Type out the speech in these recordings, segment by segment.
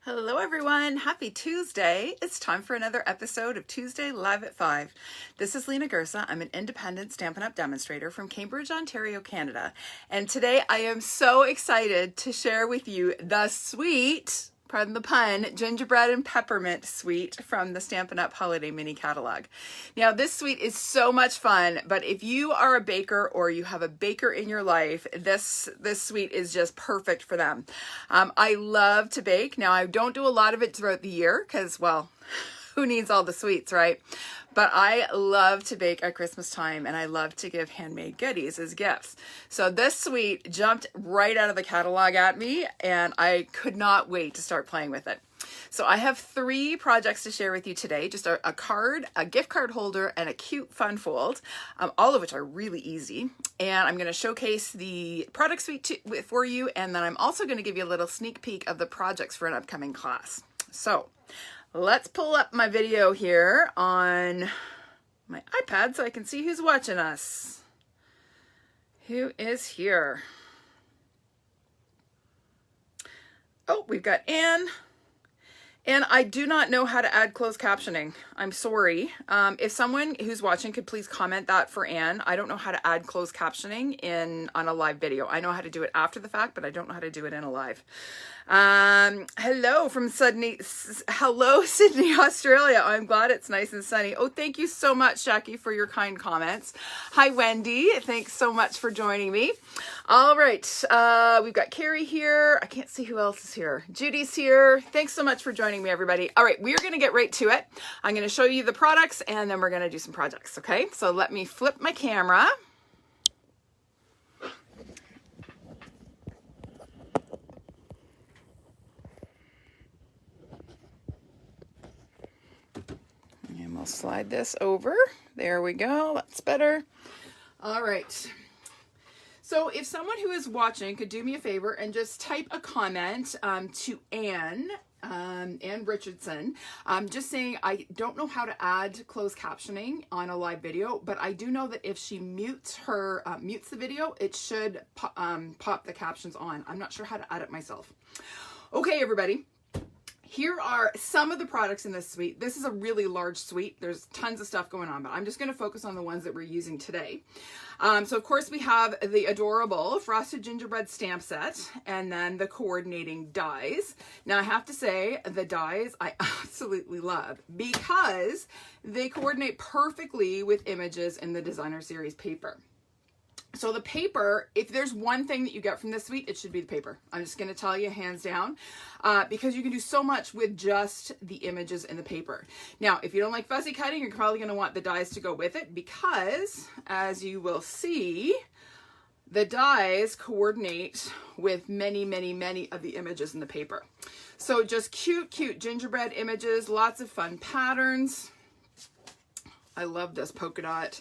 Hello everyone, happy Tuesday. It's time for another episode of Tuesday Live at 5. This is Lena Gersa. I'm an independent Stampin' Up! Demonstrator from Cambridge, Ontario, Canada. And today I am so excited to share with you the sweet, pardon the pun, Gingerbread and Peppermint suite from the Stampin' Up! Holiday Mini Catalog. Now this suite is so much fun, but if you are a baker or you have a baker in your life, this suite is just perfect for them. I love to bake. Now I don't do a lot of it throughout the year because, well, who needs all the sweets, right? But I love to bake at Christmas time and I love to give handmade goodies as gifts. So this suite jumped right out of the catalog at me and I could not wait to start playing with it. So I have 3 projects to share with you today, just a card, a gift card holder, and a cute fun fold, all of which are really easy. And I'm going to showcase the product suite for you, and then I'm also going to give you a little sneak peek of the projects for an upcoming class. So let's pull up my video here on my iPad so I can see who's watching us. Who is here? Oh, we've got Anne. And I do not know how to add closed captioning. I'm sorry. If someone who's watching could please comment that for Anne. I don't know how to add closed captioning on a live video. I know how to do it after the fact, but I don't know how to do it in a live. Hello from Sydney. Hello, Sydney, Australia. I'm glad it's nice and sunny. Oh, thank you so much, Jackie, for your kind comments. Hi, Wendy. Thanks so much for joining me. All right. We've got Carrie here. I can't see who else is here. Judy's here. Thanks so much for joining me, everybody. All right. We're going to get right to it. I'm going to show you the products and then we're going to do some projects. Okay. So let me flip my camera. And we'll slide this over. There we go. That's better. All right. So if someone who is watching could do me a favor and just type a comment to Anne Richardson, just saying I don't know how to add closed captioning on a live video, but I do know that if she mutes the video, it should pop the captions on. I'm not sure how to add it myself. Okay, everybody. Here are some of the products in this suite. This is a really large suite. There's tons of stuff going on, but I'm just going to focus on the ones that we're using today. So of course we have the adorable Frosted Gingerbread stamp set and then the coordinating dies. Now I have to say the dies I absolutely love because they coordinate perfectly with images in the designer series paper. So the paper, if there's one thing that you get from this suite, it should be the paper. I'm just going to tell you hands down, because you can do so much with just the images in the paper. Now, if you don't like fussy cutting, you're probably going to want the dies to go with it because, as you will see, the dies coordinate with many, many, many of the images in the paper. So just cute, cute gingerbread images, lots of fun patterns. I love this polka dot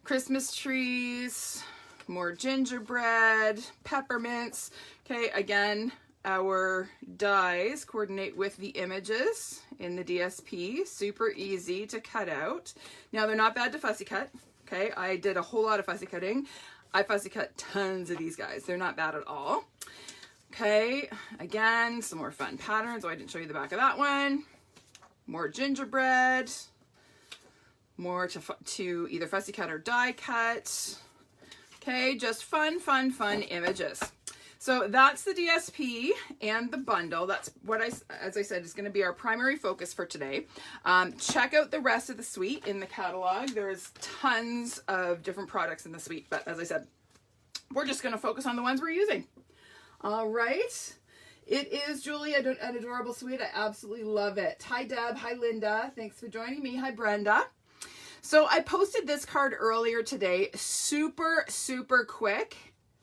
Christmas trees. More gingerbread, peppermints. Okay, again, our dies coordinate with the images in the DSP. Super easy to cut out. Now, they're not bad to fussy cut. Okay, I did a whole lot of fussy cutting. I fussy cut tons of these guys. They're not bad at all. Okay, again, some more fun patterns. Oh, I didn't show you the back of that one. More gingerbread. More to either fussy cut or die cut. Okay, just fun, fun, fun images. So that's the DSP and the bundle. That's what as I said, is going to be our primary focus for today. Check out the rest of the suite in the catalog. There's tons of different products in the suite, but as I said, we're just going to focus on the ones we're using. All right. It is Julie, an adorable suite. I absolutely love it. Hi, Deb. Hi, Linda. Thanks for joining me. Hi, Brenda. So I posted this card earlier today, super, super quick,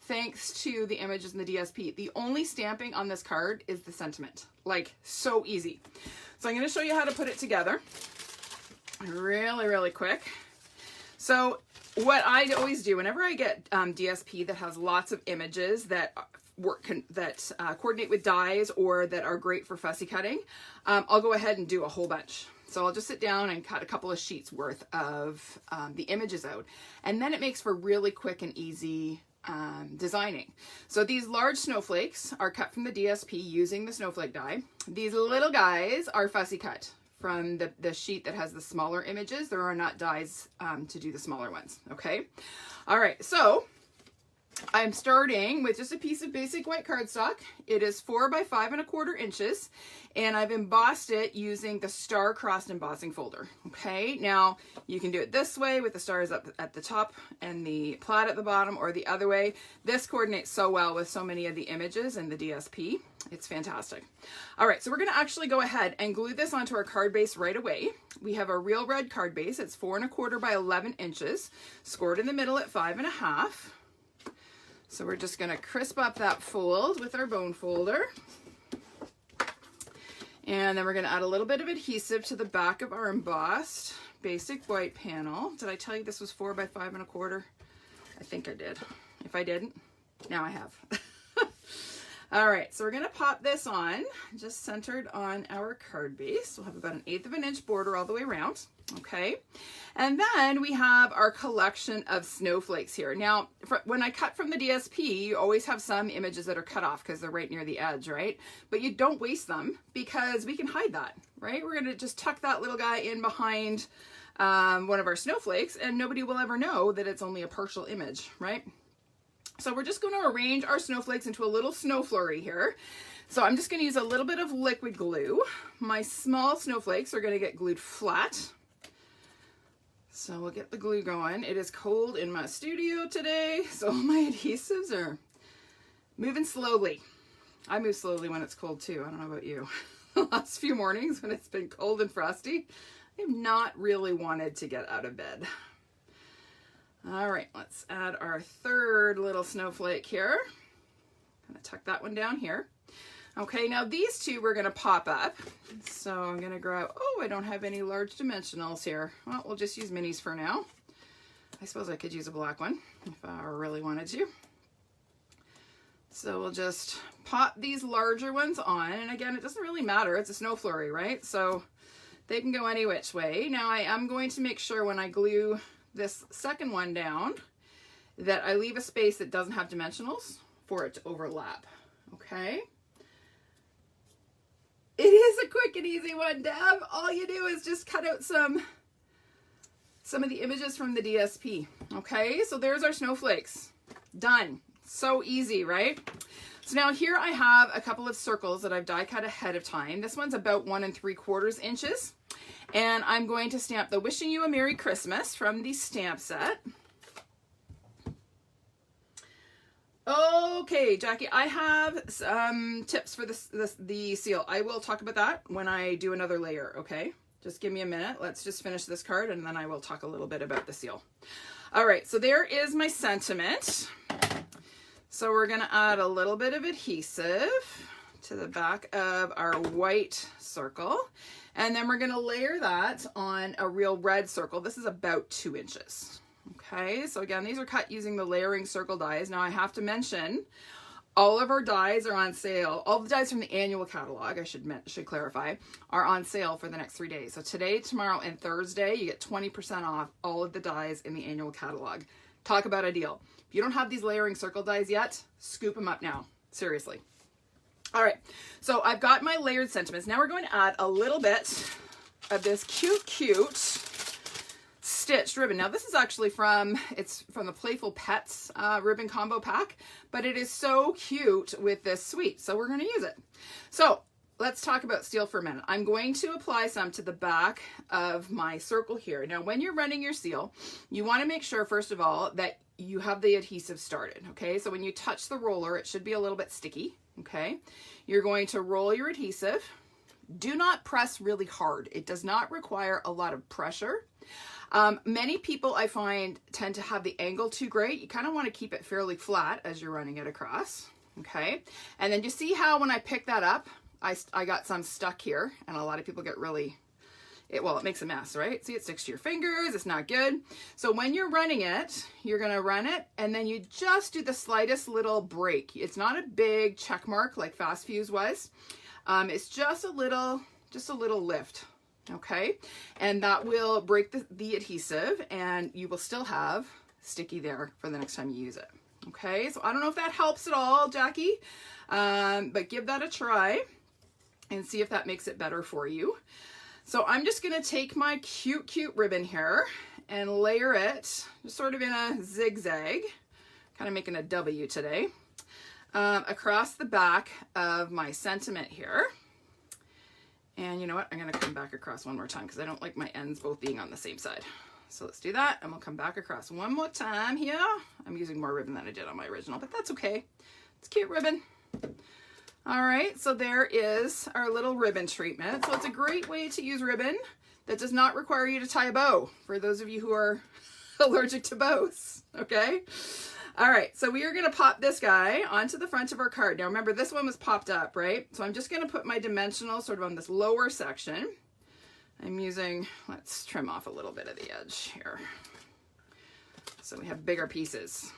thanks to the images in the DSP. The only stamping on this card is the sentiment, like so easy. So I'm going to show you how to put it together really, really quick. So what I always do whenever I get DSP that has lots of images that coordinate with dies or that are great for fussy cutting, I'll go ahead and do a whole bunch. So I'll just sit down and cut a couple of sheets worth of the images out. And then it makes for really quick and easy designing. So these large snowflakes are cut from the DSP using the snowflake die. These little guys are fussy cut from the sheet that has the smaller images. There are not dies to do the smaller ones. Okay. All right. So I'm starting with just a piece of basic white cardstock. It is 4 by 5¼ inches, and I've embossed it using the star-crossed embossing folder. Okay, now you can do it this way with the stars up at the top and the plaid at the bottom, or the other way. This coordinates so well with so many of the images in the DSP. It's fantastic. All right, so we're going to actually go ahead and glue this onto our card base right away. We have a real red card base. It's 4¼ by 11 inches, scored in the middle at 5½. So we're just going to crisp up that fold with our bone folder. And then we're going to add a little bit of adhesive to the back of our embossed basic white panel. Did I tell you this was 4 by 5¼ I think I did. If I didn't, now I have. All right, so we're going to pop this on, just centered on our card base. We'll have about 1/8 inch border all the way around. Okay, and then we have our collection of snowflakes here. Now, when I cut from the DSP, you always have some images that are cut off because they're right near the edge, right? But you don't waste them because we can hide that, right? We're gonna just tuck that little guy in behind one of our snowflakes, and nobody will ever know that it's only a partial image, right? So we're just going to arrange our snowflakes into a little snow flurry here. So I'm just going to use a little bit of liquid glue. My small snowflakes are going to get glued flat. So we'll get the glue going. It is cold in my studio today, so my adhesives are moving slowly. I move slowly when it's cold too. I don't know about you. The last few mornings when it's been cold and frosty, I've not really wanted to get out of bed. All right, let's add our third little snowflake here. I'm gonna tuck that one down here. Okay, now these two we're gonna pop up. So I'm gonna grab, oh, I don't have any large dimensionals here. Well, we'll just use minis for now. I suppose I could use a black one if I really wanted to. So we'll just pop these larger ones on. And again, it doesn't really matter, it's a snow flurry, right? So they can go any which way. Now I am going to make sure when I glue this second one down that I leave a space that doesn't have dimensionals for it to overlap. Okay, it is a quick and easy one, Deb. All you do is just cut out some of the images from the DSP. Okay, so there's our snowflakes done. So easy, right? So now here I have a couple of circles that I've die cut ahead of time. This one's about 1 3/4 inches. And I'm going to stamp the Wishing You a Merry Christmas from the stamp set. Okay, Jackie, I have some tips for the seal. I will talk about that when I do another layer, okay? Just give me a minute. Let's just finish this card and then I will talk a little bit about the seal. All right, so there is my sentiment. So we're gonna add a little bit of adhesive to the back of our white circle. And then we're going to layer that on a real red circle. This is about 2 inches. Okay, so again, these are cut using the layering circle dies. Now I have to mention, all of our dies are on sale. All the dies from the annual catalog, I should clarify, are on sale for the next 3 days. So today, tomorrow, and Thursday, you get 20% off all of the dies in the annual catalog. Talk about a deal. If you don't have these layering circle dies yet, scoop them up now. Seriously. All right, so I've got my layered sentiments. Now we're going to add a little bit of this cute stitched ribbon. Now this is actually it's from the Playful Pets ribbon combo pack, but it is so cute with this suite, so we're going to use it. So let's talk about seal for a minute. I'm going to apply some to the back of my circle here. Now when you're running your seal, you want to make sure, first of all, that you have the adhesive started, okay? So when you touch the roller, it should be a little bit sticky. Okay, you're going to roll your adhesive. Do not press really hard. It does not require a lot of pressure. Many people I find tend to have the angle too great. You kind of want to keep it fairly flat as you're running it across. Okay, and then you see how when I pick that up, I got some stuck here, and a lot of people get really, it makes a mess, right? See, it sticks to your fingers. It's not good. So when you're running it, you're going to run it and then you just do the slightest little break. It's not a big check mark like Fast Fuse was. It's just a little lift. Okay. And that will break the adhesive and you will still have sticky there for the next time you use it. Okay, so I don't know if that helps at all, Jackie, but give that a try and see if that makes it better for you. So I'm just gonna take my cute ribbon here and layer it just sort of in a zigzag, kind of making a W today, across the back of my sentiment here. And you know what, I'm gonna come back across one more time because I don't like my ends both being on the same side. So let's do that, and we'll come back across one more time here. I'm using more ribbon than I did on my original, but that's okay. It's cute ribbon. All right, so there is our little ribbon treatment. So it's a great way to use ribbon that does not require you to tie a bow, for those of you who are allergic to bows, okay? All right, so we are gonna pop this guy onto the front of our card. Now remember, this one was popped up, right? So I'm just gonna put my dimensional sort of on this lower section. I'm using, let's trim off a little bit of the edge here. So we have bigger pieces.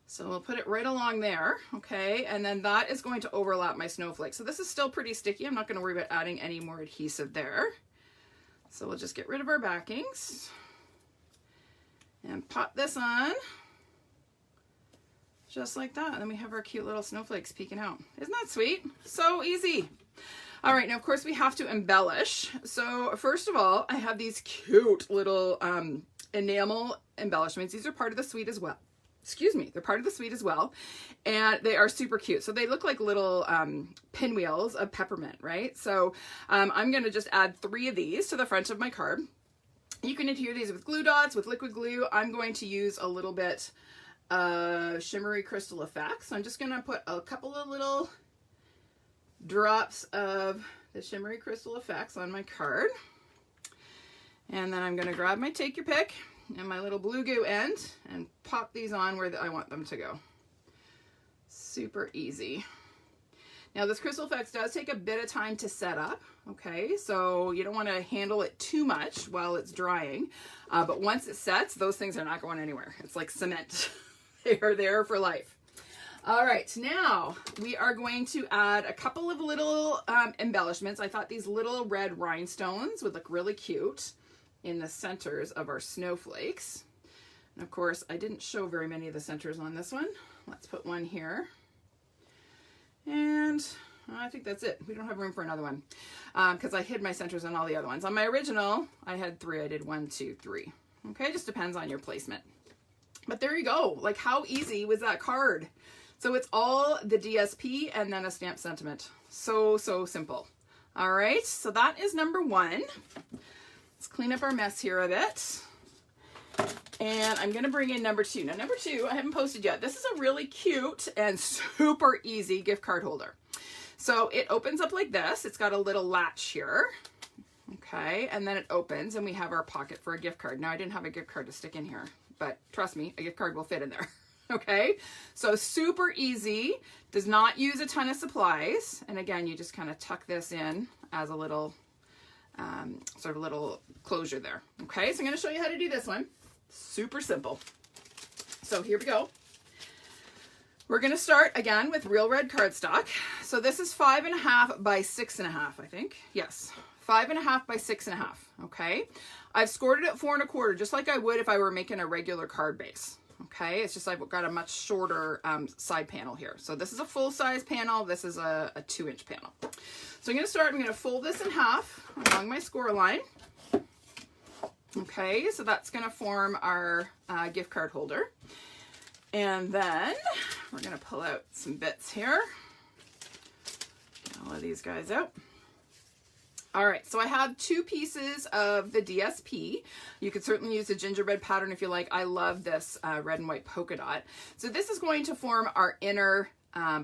So we'll put it right along there, okay? And then that is going to overlap my snowflake. So this is still pretty sticky. I'm not gonna worry about adding any more adhesive there. So we'll just get rid of our backings and pop this on just like that. And then we have our cute little snowflakes peeking out. Isn't that sweet? So easy. All right, now of course we have to embellish. So first of all, I have these cute little enamel embellishments. These are part of the suite as well. Excuse me, they're part of the suite as well. And they are super cute. So they look like little pinwheels of peppermint, right? So I'm gonna just add 3 of these to the front of my card. You can adhere these with glue dots, with liquid glue. I'm going to use a little bit shimmery crystal effects. So I'm just gonna put a couple of little drops of the shimmery crystal effects on my card. And then I'm gonna grab my take your pick and my little blue goo end and pop these on where I want them to go. Super easy. Now this crystal effects does take a bit of time to set up, okay? So you don't wanna handle it too much while it's drying, but once it sets, those things are not going anywhere. It's like cement. They are there for life. All right, now we are going to add a couple of little embellishments. I thought these little red rhinestones would look really cute in the centers of our snowflakes. And of course, I didn't show very many of the centers on this one. Let's put one here. And I think that's it. We don't have room for another one because I hid my centers on all the other ones. On my original, I had 3. I did 1, 2, 3. Okay, just depends on your placement. But there you go. Like, how easy was that card? So it's all the DSP and then a stamped sentiment. So simple. All right, so that is number 1. Let's clean up our mess here a bit. And I'm gonna bring in number 2. Now number 2, I haven't posted yet. This is a really cute and super easy gift card holder. So it opens up like this. It's got a little latch here. Okay, and then it opens and we have our pocket for a gift card. Now I didn't have a gift card to stick in here, but trust me, a gift card will fit in there. Okay, so super easy, does not use a ton of supplies. And again, you just kind of tuck this in as a little, sort of little closure there. Okay, so I'm gonna show you how to do this one. Super simple. So here we go. We're gonna start again with real red cardstock. So this is 5.5 by 6.5, I think. Yes, 5.5 by 6.5, okay? I've scored it at 4.25, just like I would if I were making a regular card base. Okay, it's just I've got a much shorter side panel here. So this is a full-size panel. This is a 2-inch panel. So I'm going to start. I'm going to fold this in half along my score line. Okay, so that's going to form our gift card holder. And then we're going to pull out some bits here. Get all of these guys out. All right, so I have 2 pieces of the DSP. You could certainly use the gingerbread pattern if you like. I love this red and white polka dot. So this is going to form our inner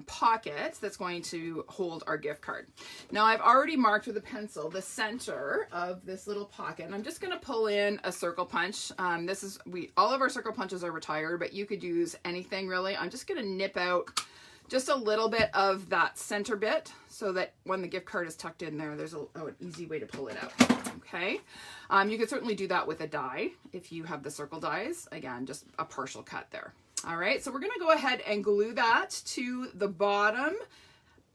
pocket that's going to hold our gift card. Now I've already marked with a pencil the center of this little pocket, and I'm just gonna pull in a circle punch. All of our circle punches are retired, but you could use anything really. I'm just gonna nip out just a little bit of that center bit so that when the gift card is tucked in there, there's an easy way to pull it out. Okay, you could certainly do that with a die if you have the circle dies. Again, just a partial cut there. All right, so we're gonna go ahead and glue that to the bottom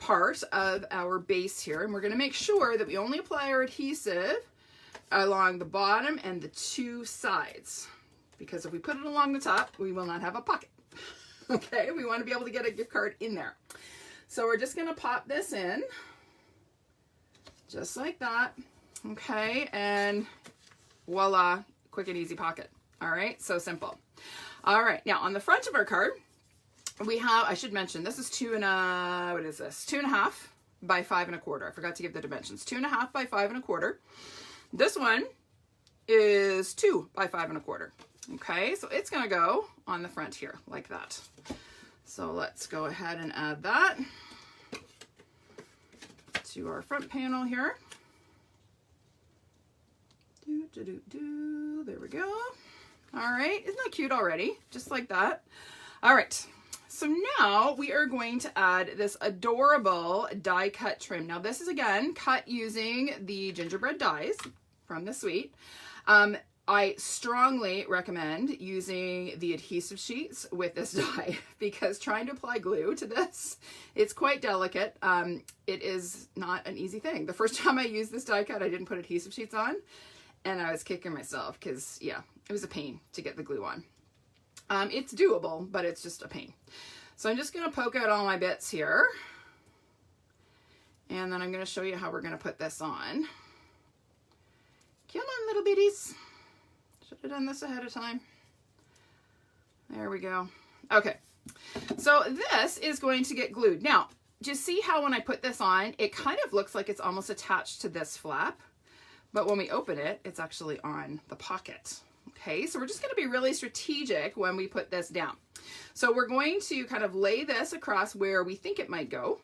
part of our base here, and we're gonna make sure that we only apply our adhesive along the bottom and the 2 sides. because if we put it along the top, we will not have a pocket. Okay, we want to be able to get a gift card in there. So we're just going to pop this in, just like that. Okay, and voila, quick and easy pocket. All right, so simple. All right, now on the front of our card, we have, I should mention, this is 2.5 by 5 1/4. I forgot to give the dimensions. 2.5 by 5 1/4. This one is 2 by 5 1/4. Okay, so it's gonna go on the front here like that. So let's go ahead and add that to our front panel here. There we go. All right, isn't that cute already? Just like that. All right, so now we are going to add this adorable die cut trim. Now this is again cut using the gingerbread dies from the suite. I strongly recommend using the adhesive sheets with this die because trying to apply glue to this, it's quite delicate. It is not an easy thing. The first time I used this die cut, I didn't put adhesive sheets on and I was kicking myself because, yeah, it was a pain to get the glue on. It's doable, but it's just a pain. So I'm just going to poke out all my bits here. And then I'm going to show you how we're going to put this on. Come on, little bitties. Should have done this ahead of time. There we go. Okay, so this is going to get glued. Now, do you see how when I put this on, it kind of looks like it's almost attached to this flap, but when we open it, it's actually on the pocket. Okay, so we're just going to be really strategic when we put this down. So we're going to kind of lay this across where we think it might go.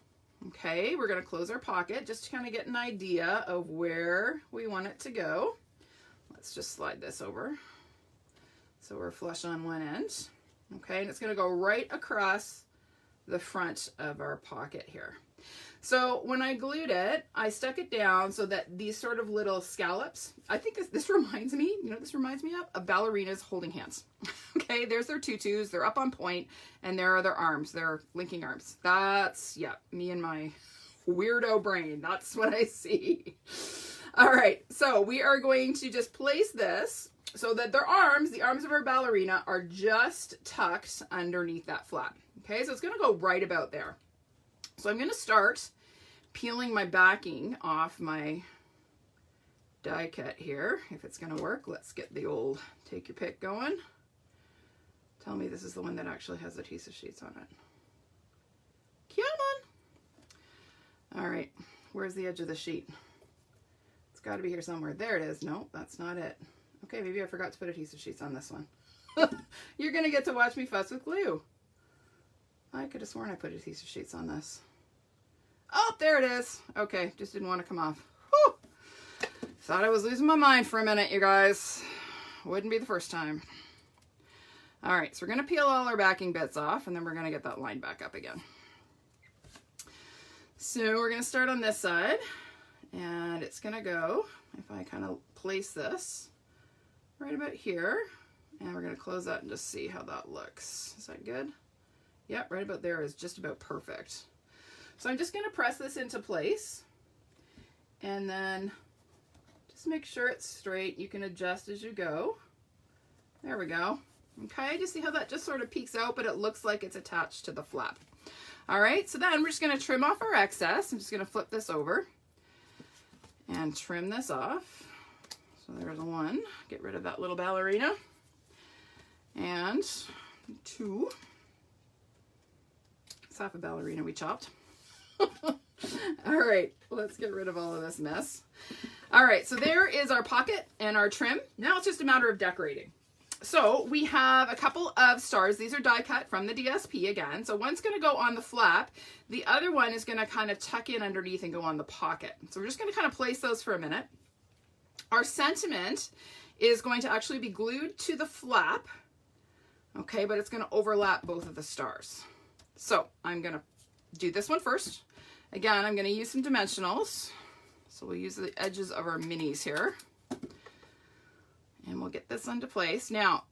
Okay, we're going to close our pocket just to kind of get an idea of where we want it to go. Let's just slide this over so we're flush on one end. Okay, and it's going to go right across the front of our pocket here. So when I glued it, I stuck it down so that these sort of little scallops, I think this reminds me, you know what this reminds me of ballerinas holding hands. Okay, there's their tutus, they're up on point, and there are their arms, their linking arms. That's, yeah, me and my weirdo brain. That's what I see. All right, so we are going to just place this so that their arms, the arms of our ballerina, are just tucked underneath that flap. Okay, so it's gonna go right about there. So I'm gonna start peeling my backing off my die cut here. If it's gonna work, let's get the old take your pick going. Tell me this is the one that actually has adhesive sheets on it. Come on. All right, where's the edge of the sheet? It's gotta be here somewhere. There it is. No, that's not it. Okay, maybe I forgot to put adhesive sheets on this one. You're gonna get to watch me fuss with glue. I could have sworn I put adhesive sheets on this. Oh, there it is. Okay, just didn't want to come off. Whew. Thought I was losing my mind for a minute, you guys. Wouldn't be the first time. All right, so we're going to peel all our backing bits off, and then we're going to get that line back up again. So we're going to start on this side, and it's going to go, if I kind of place this right about here, and we're going to close that and just see how that looks. Is that good? Yep, right about there is just about perfect. So I'm just going to press this into place and then just make sure it's straight. You can adjust as you go. There we go. Okay, just see how that just sort of peeks out, but it looks like it's attached to the flap. All right, so then we're just going to trim off our excess. I'm just going to flip this over and trim this off. So there's one. Get rid of that little ballerina. And two. It's half a ballerina we chopped. All right, let's get rid of all of this mess. All right, so there is our pocket and our trim. Now it's just a matter of decorating. So we have a couple of stars. These are die cut from the DSP again. So one's going to go on the flap. The other one is going to kind of tuck in underneath and go on the pocket. So we're just going to kind of place those for a minute. Our sentiment is going to actually be glued to the flap. Okay, but it's going to overlap both of the stars. So I'm going to do this one first. Again, I'm going to use some dimensionals. So we'll use the edges of our minis here. And we'll get this into place. Now,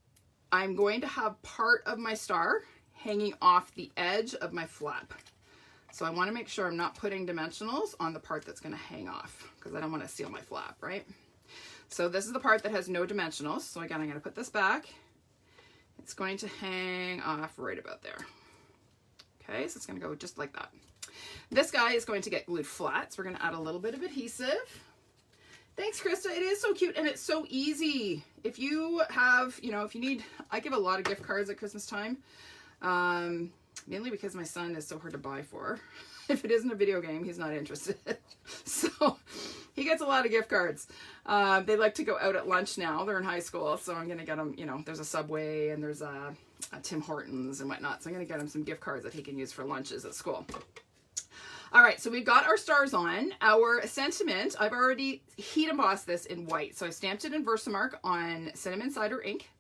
I'm going to have part of my star hanging off the edge of my flap. So I want to make sure I'm not putting dimensionals on the part that's going to hang off because I don't want to seal my flap, right? So this is the part that has no dimensionals. So again, I'm going to put this back It's going to hang off right about there. Okay, so it's going to go just like that. This guy is going to get glued flat, so we're going to add a little bit of adhesive. Thanks, Krista. It is so cute and it's so easy. If you have, you know, if you need, I give a lot of gift cards at Christmas time, mainly because my son is so hard to buy for. If it isn't a video game, he's not interested. So he gets a lot of gift cards. They like to go out at lunch now. They're in high school, so I'm going to get them, you know, there's a Subway and there's a Tim Hortons and whatnot. So I'm going to get him some gift cards that he can use for lunches at school. All right, so we've got our stars on. Our sentiment, I've already heat embossed this in white. So I stamped it in Versamark on Cinnamon Cider ink,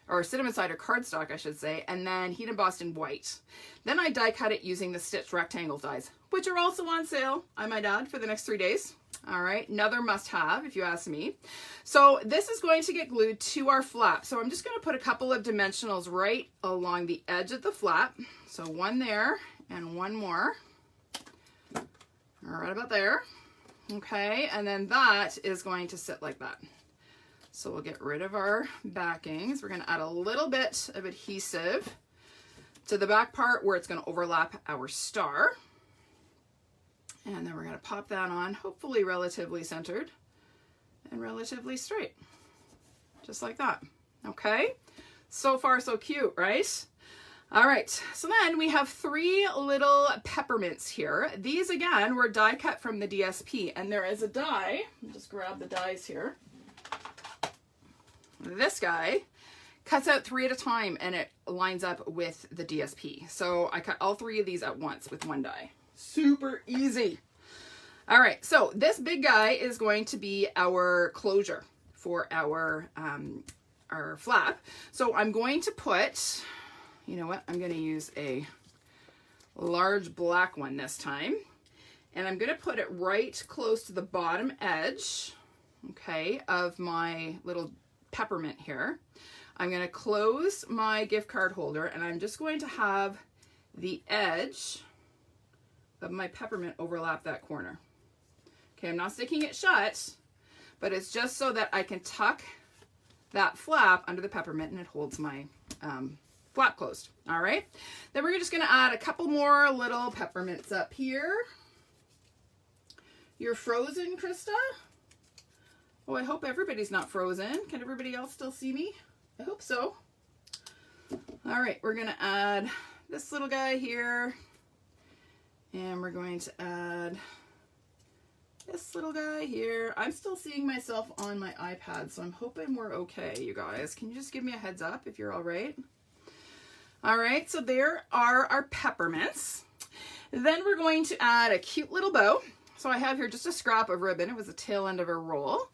or Cinnamon Cider cardstock, I should say, and then heat embossed in white. Then I die cut it using the stitched rectangle dies, which are also on sale, I might add, for the next 3 days. All right, another must have if you ask me. So this is going to get glued to our flap. So I'm just going to put a couple of dimensionals right along the edge of the flap. So one there and one more. Right about there. Okay, and then that is going to sit like that. So we'll get rid of our backings. We're going to add a little bit of adhesive to the back part where it's going to overlap our star. And then we're going to pop that on, hopefully relatively centered and relatively straight. Just like that. Okay, so far so cute, right? All right, so then we have 3 little peppermints here. These again were die cut from the DSP, and there is a die. I'll just grab the dies here. This guy cuts out 3 at a time and it lines up with the DSP. So I cut all 3 of these at once with one die. Super easy. All right, so this big guy is going to be our closure for our flap. So I'm going to put, you know what, I'm going to use a large black one this time. And I'm going to put it right close to the bottom edge, okay, of my little peppermint here. I'm going to close my gift card holder and I'm just going to have the edge of my peppermint overlap that corner. Okay, I'm not sticking it shut, but it's just so that I can tuck that flap under the peppermint and it holds my flap closed. All right, then we're just going to add a couple more little peppermints up here. You're frozen, Krista? Oh, I hope everybody's not frozen. Can everybody else still see me? I hope so. All right, we're going to add this little guy here. And we're going to add this little guy here. I'm still seeing myself on my iPad, so I'm hoping we're okay, you guys. Can you just give me a heads up if you're all right? All right, so there are our peppermints. Then we're going to add a cute little bow. So I have here just a scrap of ribbon. It was the tail end of a roll.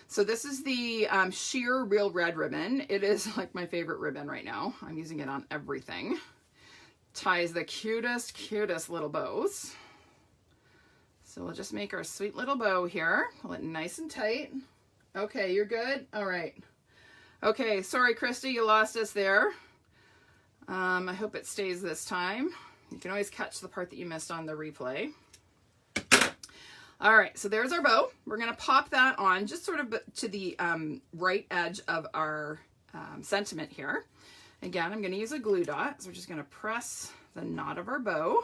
So this is the sheer real red ribbon. It is like my favorite ribbon right now. I'm using it on everything. Ties the cutest, cutest little bows. So we'll just make our sweet little bow here. Pull it nice and tight. Okay, you're good? All right. Okay, sorry, Krista, you lost us there. I hope it stays this time. You can always catch the part that you missed on the replay. All right, so there's our bow. We're going to pop that on just sort of to the right edge of our sentiment here. Again, I'm going to use a glue dot. So we're just going to press the knot of our bow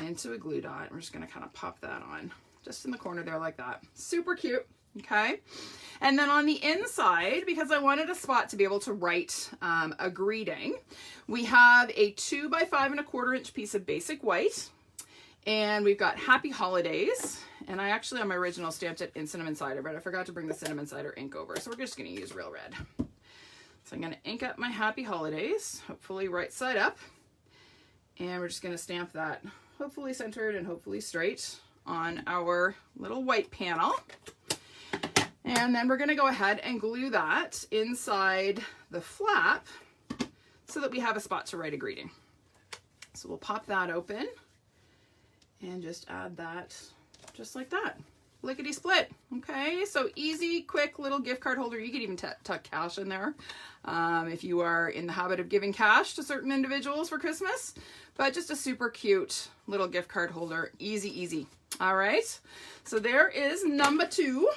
into a glue dot. We're just going to kind of pop that on just in the corner there like that. Super cute. Okay. And then on the inside, because I wanted a spot to be able to write a greeting, we have a 2 by 5 1/4 inch piece of basic white. And we've got Happy Holidays. And I actually, on my original, stamped it in Cinnamon Cider, but I forgot to bring the Cinnamon Cider ink over. So we're just going to use real red. So I'm going to ink up my Happy Holidays, hopefully right side up. And we're just going to stamp that hopefully centered and hopefully straight on our little white panel. And then we're going to go ahead and glue that inside the flap so that we have a spot to write a greeting. So we'll pop that open and just add that just like that. Lickety split. Okay, so easy, quick little gift card holder. You could even tuck cash in there if you are in the habit of giving cash to certain individuals for Christmas. But just a super cute little gift card holder. Easy, easy. All right, so there is number 2.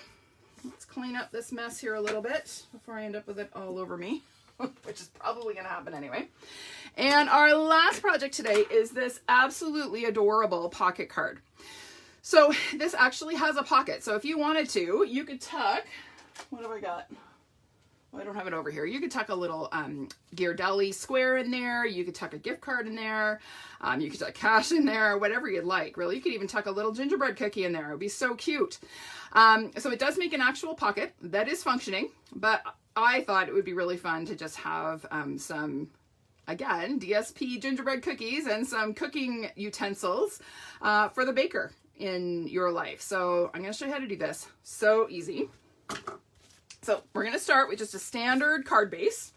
Let's clean up this mess here a little bit before I end up with it all over me. which is probably going to happen anyway. And our last project today is this absolutely adorable pocket card. So this actually has a pocket. So if you wanted to, you could tuck, what have I got? Well, I don't have it over here. You could tuck a little Ghirardelli square in there. You could tuck a gift card in there. You could tuck cash in there, whatever you'd like, really. You could even tuck a little gingerbread cookie in there. It would be so cute. So it does make an actual pocket that is functioning, but I thought it would be really fun to just have some, again, DSP gingerbread cookies and some cooking utensils for the baker in your life. So I'm going to show you how to do this. So easy. So we're going to start with just a standard card base.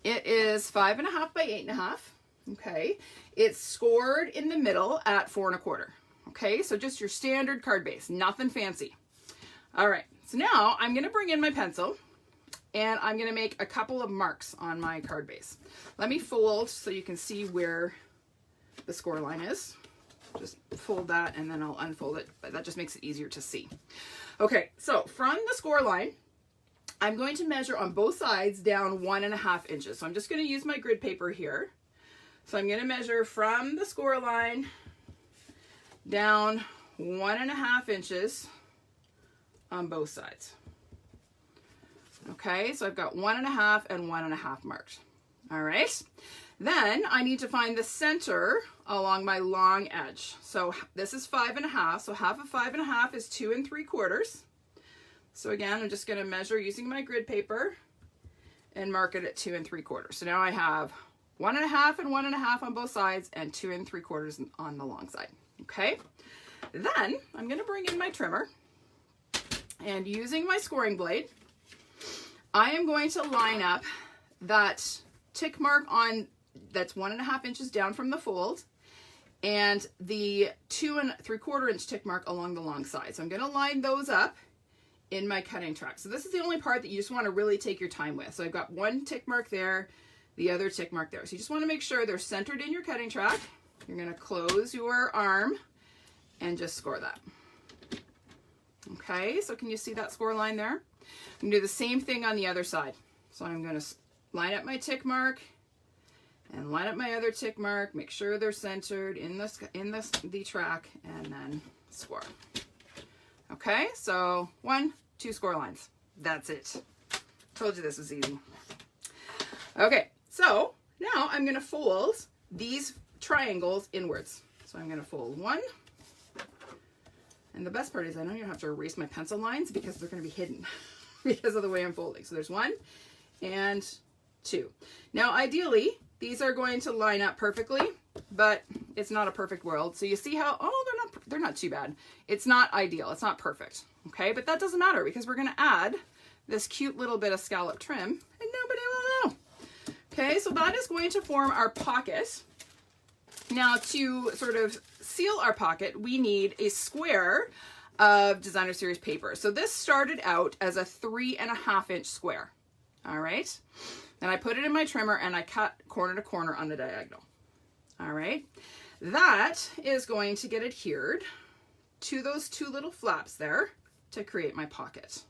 It is 5.5 by 8.5. Okay. It's scored in the middle at 4 1/4. Okay. So just your standard card base, nothing fancy. All right. So now I'm going to bring in my pencil and I'm going to make a couple of marks on my card base. Let me fold so you can see where the score line is. Just fold that and then I'll unfold it, but that just makes it easier to see. Okay, so from the score line, I'm going to measure on both sides down 1.5 inches. So I'm just going to use my grid paper here. So I'm going to measure from the score line down 1.5 inches on both sides. Okay, so I've got 1.5 and 1.5 marked. All right. Then I need to find the center along my long edge. So this is 5.5. So half of 5.5 is 2 3/4. So again, I'm just going to measure using my grid paper and mark it at 2 3/4. So now I have 1.5 and 1.5 on both sides and 2 3/4 on the long side. Okay. Then I'm going to bring in my trimmer and using my scoring blade, I am going to line up that tick mark on that's 1.5 inches down from the fold and the 2 3/4 inch tick mark along the long side. So I'm going to line those up in my cutting track. So this is the only part that you just want to really take your time with. So I've got one tick mark there, the other tick mark there. So you just want to make sure they're centered in your cutting track. You're going to close your arm and just score that. Okay, so can you see that score line there? I'm going to do the same thing on the other side. So I'm going to line up my tick mark and line up my other tick mark, make sure they're centered in the track, and then score. Okay, so 1, 2 score lines. That's it. Told you this was easy. Okay, so now I'm going to fold these triangles inwards. So I'm going to fold 1. And the best part is I don't even have to erase my pencil lines because they're going to be hidden because of the way I'm folding. So there's 1 and 2. Now, ideally, these are going to line up perfectly, but it's not a perfect world. So you see how, oh, they're not too bad. It's not ideal. It's not perfect. Okay, but that doesn't matter because we're going to add this cute little bit of scallop trim and nobody will know. Okay, so that is going to form our pocket. Now to sort of seal our pocket, we need a square of Designer Series paper. So this started out as a 3.5 inch square. All right. Then I put it in my trimmer and I cut corner to corner on the diagonal. All right. That is going to get adhered to those 2 little flaps there to create my pocket.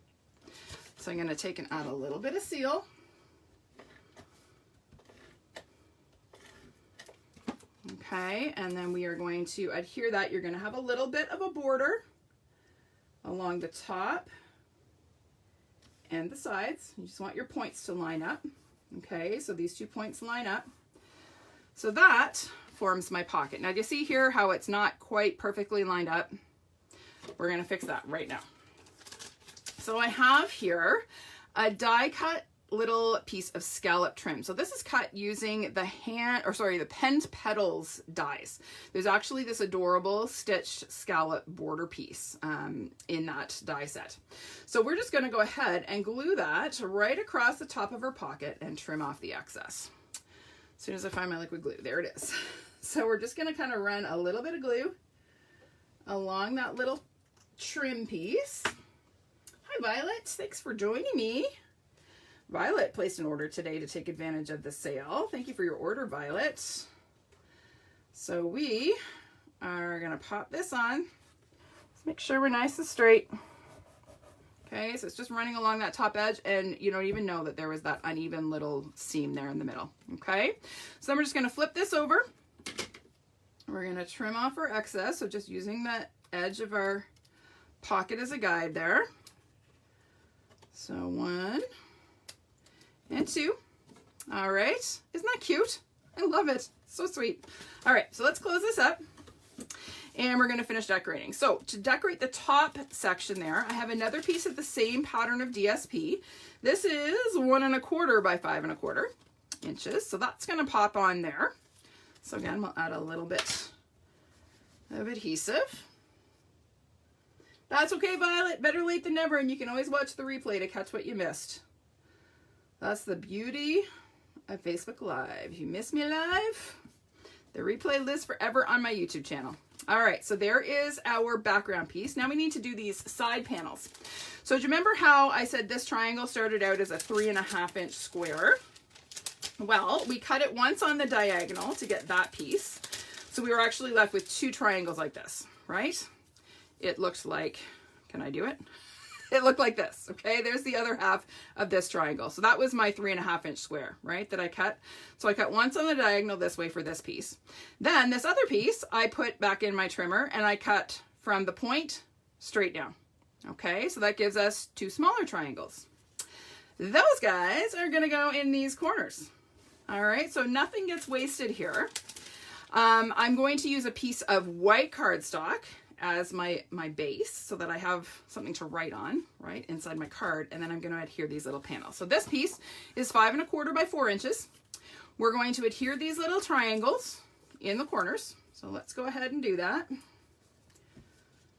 So I'm going to take and add a little bit of seal. Okay, and then we are going to adhere that. You're going to have a little bit of a border along the top and the sides. You just want your points to line up. Okay, so these 2 points line up. So that forms my pocket. Now, do you see here how it's not quite perfectly lined up? We're going to fix that right now. So I have here a die cut little piece of scallop trim. So this is cut using the the Penned Petals dies. There's actually this adorable stitched scallop border piece in that die set. So we're just going to go ahead and glue that right across the top of our pocket and trim off the excess. As soon as I find my liquid glue, there it is. So we're just going to kind of run a little bit of glue along that little trim piece. Hi Violet, thanks for joining me. Violet placed an order today to take advantage of the sale. Thank you for your order, Violet. So we are going to pop this on. Let's make sure we're nice and straight. Okay, so it's just running along that top edge, and you don't even know that there was that uneven little seam there in the middle. Okay, so then we're just going to flip this over. We're going to trim off our excess, so just using the edge of our pocket as a guide there. So 1 and 2. All right, isn't that cute? I love it, so sweet. All right, so let's close this up. And we're going to finish decorating. So to decorate the top section there, I have another piece of the same pattern of DSP. This is 1 1/4 by 5 1/4 inches. So that's going to pop on there. So again, we'll add a little bit of adhesive. That's okay, Violet. Better late than never. And you can always watch the replay to catch what you missed. That's the beauty of Facebook Live. If you miss me live, the replay lives forever on my YouTube channel. All right, so there is our background piece. Now we need to do these side panels. So do you remember how I said this triangle started out as a 3.5 inch square? Well, we cut it once on the diagonal to get that piece. So we were actually left with 2 triangles like this, right? It looked like, can I do it? It looked like this, okay? There's the other half of this triangle. So that was my 3.5 inch square, right, that I cut. So I cut once on the diagonal this way for this piece. Then this other piece I put back in my trimmer and I cut from the point straight down, okay? So that gives us 2 smaller triangles. Those guys are gonna go in these corners, all right? So nothing gets wasted here. I'm going to use a piece of white cardstock as my base so that I have something to write on, right, inside my card, and then I'm going to adhere these little panels. So this piece is 5 1/4 by 4 inches. We're going to adhere these little triangles in the corners. So let's go ahead and do that.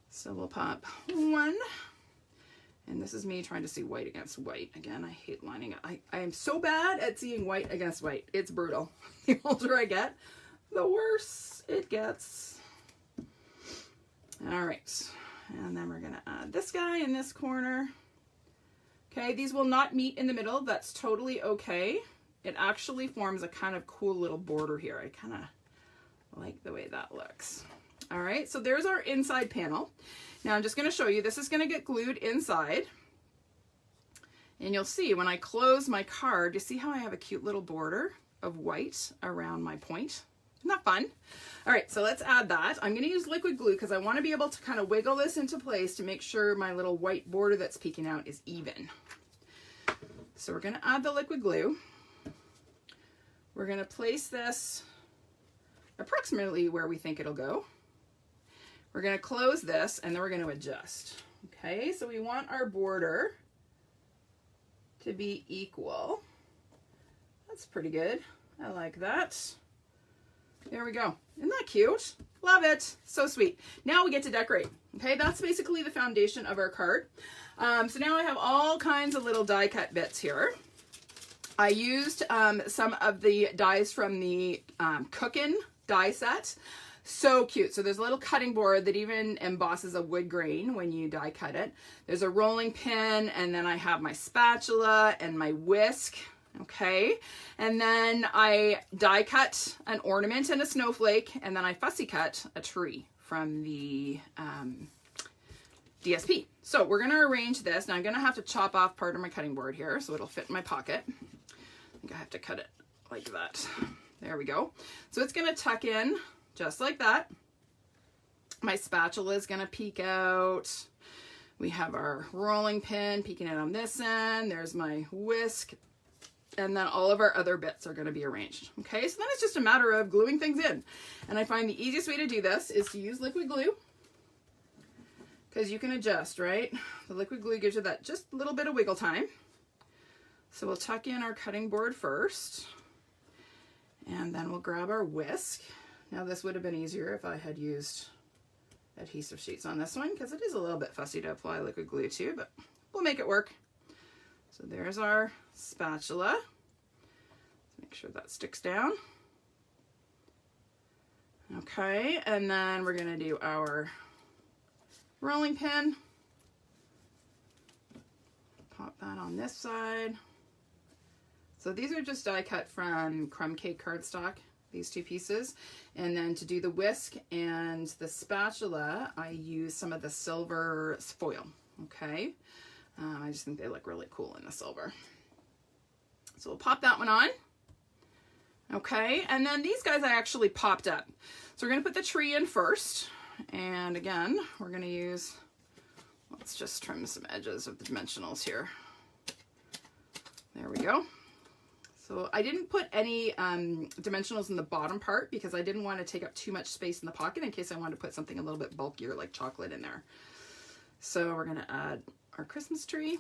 So we'll pop 1, and this is me trying to see white against white. Again, I hate lining up. I am so bad at seeing white against white. It's brutal. The older I get, the worse it gets. All right, and then we're gonna add this guy in this corner. Okay, these will not meet in the middle. That's totally okay. It actually forms a kind of cool little border here. I kind of like the way that looks. All right, so there's our inside panel. Now I'm just gonna show you, this is gonna get glued inside. And you'll see when I close my card, you see how I have a cute little border of white around my point? Isn't that fun? All right, so let's add that. I'm going to use liquid glue because I want to be able to kind of wiggle this into place to make sure my little white border that's peeking out is even. So we're going to add the liquid glue. We're going to place this approximately where we think it'll go. We're going to close this and then we're going to adjust. Okay, so we want our border to be equal. That's pretty good. I like that. There we go. Isn't that cute? Love it. So sweet. Now we get to decorate. Okay, that's basically the foundation of our card. So now I have all kinds of little die cut bits here. I used some of the dies from the Cookin' die set. So cute. So there's a little cutting board that even embosses a wood grain when you die cut it. There's a rolling pin, and then I have my spatula and my whisk. Okay, and then I die cut an ornament and a snowflake, and then I fussy cut a tree from the DSP. So we're going to arrange this. Now I'm going to have to chop off part of my cutting board here so it'll fit in my pocket. I think I have to cut it like that. There we go. So it's going to tuck in just like that. My spatula is going to peek out. We have our rolling pin peeking out on this end. There's my whisk. And then all of our other bits are going to be arranged. Okay, so then it's just a matter of gluing things in. And I find the easiest way to do this is to use liquid glue, because you can adjust, right? The liquid glue gives you that just little bit of wiggle time. So we'll tuck in our cutting board first, and then we'll grab our whisk. Now this would have been easier if I had used adhesive sheets on this one, because it is a little bit fussy to apply liquid glue to, but we'll make it work. So there's our spatula. Make sure that sticks down. Okay, and then we're going to do our rolling pin. Pop that on this side. So these are just die cut from crumb cake cardstock, these 2 pieces. And then to do the whisk and the spatula, I use some of the silver foil. Okay. I just think they look really cool in the silver. So we'll pop that one on. Okay, and then these guys I actually popped up. So we're going to put the tree in first. And again, we're going to use, let's just trim some edges of the dimensionals here. There we go. So I didn't put any dimensionals in the bottom part because I didn't want to take up too much space in the pocket in case I wanted to put something a little bit bulkier like chocolate in there. So we're going to add our Christmas tree,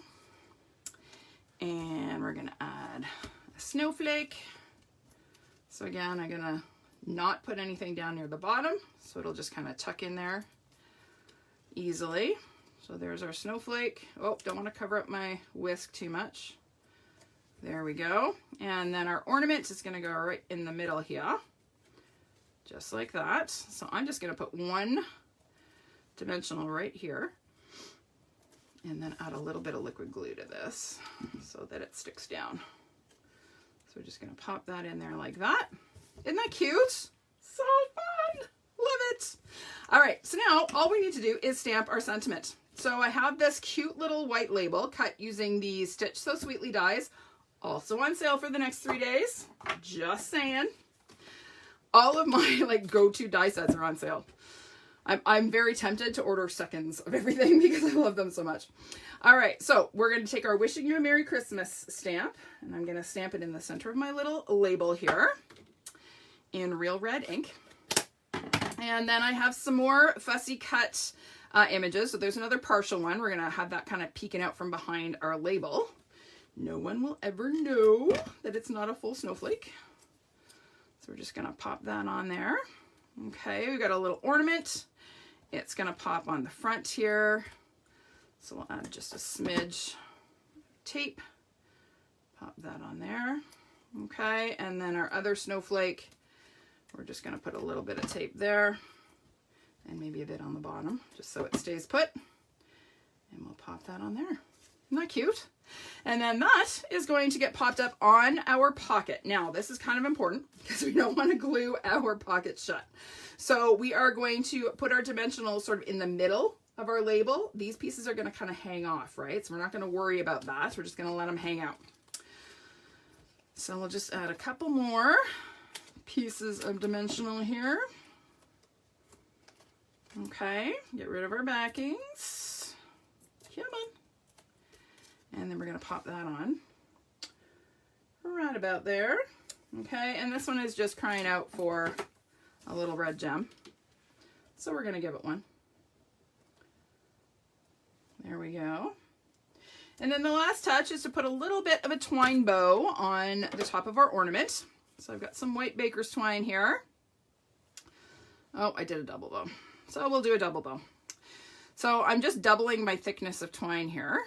and we're going to add a snowflake. So again, I'm going to not put anything down near the bottom, so it'll just kind of tuck in there easily. So there's our snowflake. Oh, don't want to cover up my whisk too much. There we go. And then our ornament is going to go right in the middle here, just like that. So I'm just going to put one dimensional right here, and then add a little bit of liquid glue to this so that it sticks down. So we're just going to pop that in there like that. Isn't that cute? So fun. Love it. All right, so now all we need to do is stamp our sentiment. So I have this cute little white label cut using the Stitch So Sweetly dies, also on sale for the next 3 days. Just saying. All of my like go-to die sets are on sale. I'm very tempted to order seconds of everything because I love them so much. All right, so we're going to take our Wishing You a Merry Christmas stamp, and I'm going to stamp it in the center of my little label here in real red ink. And then I have some more fussy cut images. So there's another partial one. We're going to have that kind of peeking out from behind our label. No one will ever know that it's not a full snowflake. So we're just going to pop that on there. Okay, we've got a little ornament. It's going to pop on the front here. So we'll add just a smidge tape. Pop that on there. Okay, and then our other snowflake, we're just going to put a little bit of tape there and maybe a bit on the bottom just so it stays put. And we'll pop that on there. Isn't that cute? And then that is going to get popped up on our pocket. Now, this is kind of important because we don't want to glue our pocket shut. So we are going to put our dimensionals sort of in the middle of our label. These pieces are going to kind of hang off, right? So we're not going to worry about that. We're just going to let them hang out. So we'll just add a couple more pieces of dimensional here. Okay, get rid of our backings. Come on. And then we're going to pop that on right about there. Okay, and this one is just crying out for a little red gem. So we're going to give it one. There we go. And then the last touch is to put a little bit of a twine bow on the top of our ornament. So I've got some white baker's twine here. Oh, I did a double bow. So we'll do a double bow. So I'm just doubling my thickness of twine here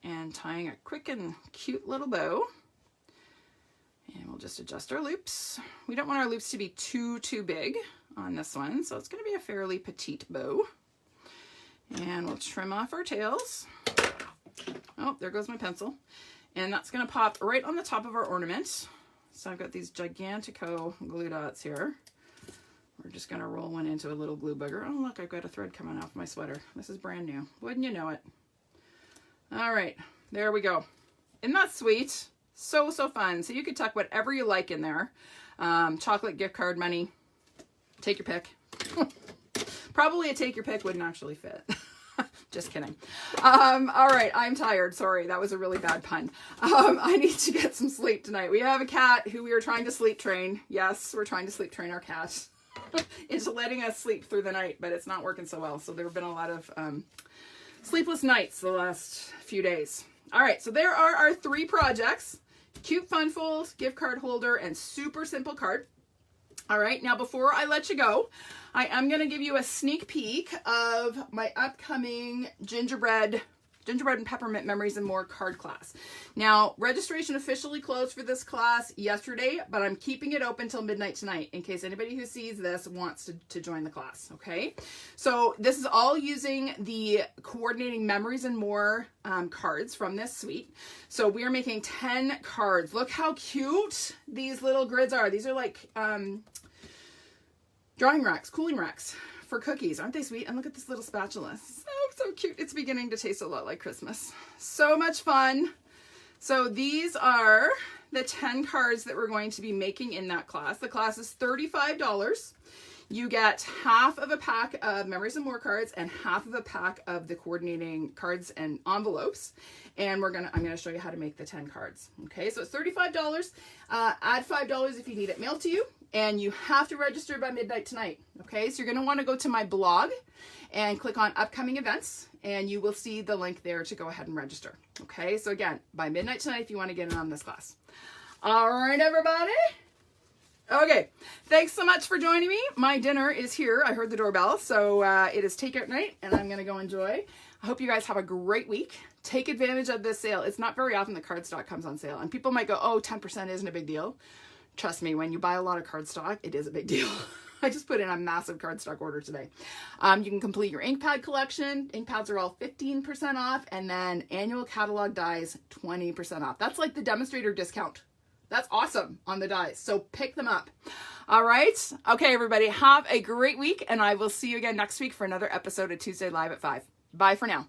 and tying a quick and cute little bow. And we'll just adjust our loops. We don't want our loops to be too big on this one, so it's going to be a fairly petite bow. And we'll trim off our tails. Oh, there goes my pencil. And that's going to pop right on the top of our ornament. So I've got these gigantico glue dots here. We're just going to roll one into a little glue booger. Oh, look, I've got a thread coming off my sweater. This is brand new. Wouldn't you know it? All right, there we go. Isn't that sweet? So fun. So you could tuck whatever you like in there. Chocolate, gift card, money. Take your pick. Probably a take your pick wouldn't actually fit. Just kidding. All right, I'm tired. Sorry, that was a really bad pun. I need to get some sleep tonight. We have a cat who we are trying to sleep train. Yes, we're trying to sleep train our cat into letting us sleep through the night, but it's not working so well. So there have been a lot of sleepless nights the last few days. All right, so there are our 3 projects. Cute fun fold, gift card holder, and super simple card. All right, now before I let you go, I am going to give you a sneak peek of my upcoming Gingerbread and Peppermint Memories and More card class. Now, registration officially closed for this class yesterday, but I'm keeping it open till midnight tonight in case anybody who sees this wants to join the class, okay? So this is all using the Coordinating Memories and More cards from this suite. So we are making 10 cards. Look how cute these little grids are. These are like drying racks, cooling racks for cookies. Aren't they sweet? And look at this little spatula. So cute. It's beginning to taste a lot like Christmas. So much fun. So these are the 10 cards that we're going to be making in that class. The class is $35. You get half of a pack of Memories and More cards and half of a pack of the coordinating cards and envelopes. And I'm gonna show you how to make the 10 cards. Okay, so it's $35. Add $5 if you need it mailed to you, and you have to register by midnight tonight. Okay, so you're gonna want to go to my blog and click on upcoming events, and you will see the link there to go ahead and register. Okay, so again, by midnight tonight if you want to get in on this class. All right, everybody. Okay, thanks so much for joining me. My dinner is here. I heard the doorbell, so it is takeout night, and I'm going to go enjoy. I hope you guys have a great week. Take advantage of this sale. It's not very often the cardstock comes on sale, and people might go, oh, 10% isn't a big deal. Trust me, when you buy a lot of cardstock, it is a big deal. I just put in a massive cardstock order today. You can complete your ink pad collection. Ink pads are all 15% off, and then annual catalog dies 20% off. That's like the demonstrator discount. That's awesome on the dies. So pick them up. All right. Okay, everybody, have a great week, and I will see you again next week for another episode of Tuesday Live at 5. Bye for now.